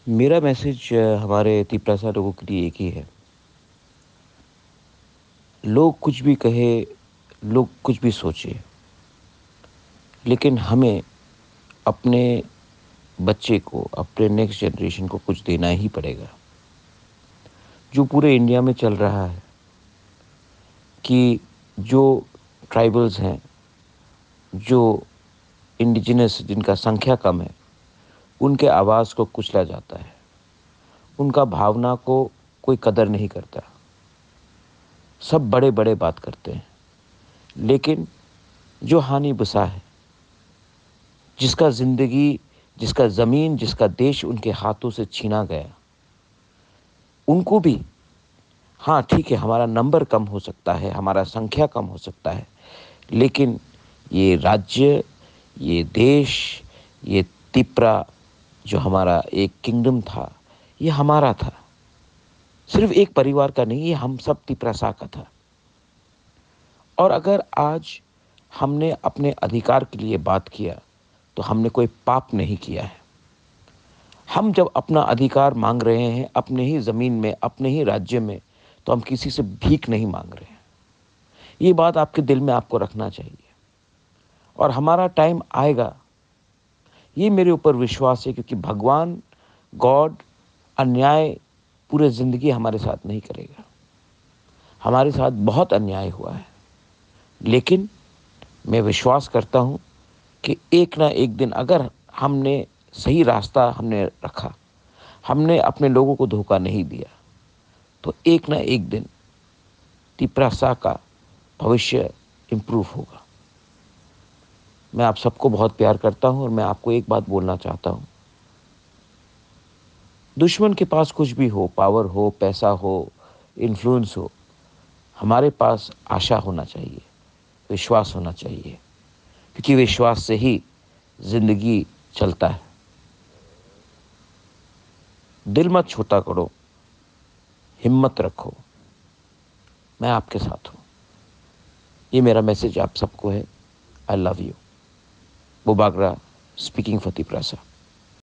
मेरा मैसेज हमारे तिपरासा लोगों के लिए एक ही है। लोग कुछ भी कहे, लोग कुछ भी सोचे, लेकिन हमें अपने बच्चे को, अपने नेक्स्ट जनरेशन को कुछ देना ही पड़ेगा। जो पूरे इंडिया में चल रहा है कि जो ट्राइबल्स हैं, जो इंडिजिनस जिनका संख्या कम है, उनके आवाज़ को कुचला जाता है। उनका भावना को कोई कदर नहीं करता। सब बड़े-बड़े बात करते हैं, लेकिन जो हानि बसा है, जिसका ज़िंदगी, जिसका ज़मीन, जिसका देश उनके हाथों से छीना गया, उनको भी हाँ, ठीक है, हमारा नंबर कम हो सकता है, हमारा संख्या कम हो सकता है, लेकिन ये राज्य, ये देश, ये तिपरा जो हमारा एक किंगडम था, ये हमारा था। सिर्फ़ एक परिवार का नहीं, ये हम सब तिपरासा का था। और अगर आज हमने अपने अधिकार के लिए बात किया, तो हमने कोई पाप नहीं किया है। हम जब अपना अधिकार माँग रहे हैं अपने ही ज़मीन में, अपने ही राज्य में, तो हम किसी से भीख नहीं माँग रहे हैं। ये बात आपके दिल में आपको रखना चाहिए। और हमारा टाइम आएगा, ये मेरे ऊपर विश्वास है, क्योंकि भगवान, गॉड अन्याय पूरे ज़िंदगी हमारे साथ नहीं करेगा। हमारे साथ बहुत अन्याय हुआ है, लेकिन मैं विश्वास करता हूँ कि एक ना एक दिन अगर हमने सही रास्ता हमने रखा, हमने अपने लोगों को धोखा नहीं दिया, तो एक ना एक दिन तिपरासा का भविष्य इम्प्रूव होगा। मैं आप सबको बहुत प्यार करता हूँ और मैं आपको एक बात बोलना चाहता हूँ। दुश्मन के पास कुछ भी हो, पावर हो, पैसा हो, इन्फ्लुएंस हो, हमारे पास आशा होना चाहिए, विश्वास होना चाहिए, क्योंकि विश्वास से ही ज़िंदगी चलता है। दिल मत छोटा करो, हिम्मत रखो, मैं आपके साथ हूँ। ये मेरा मैसेज आप सबको है। I love you. Bubagra speaking for Tiprasa.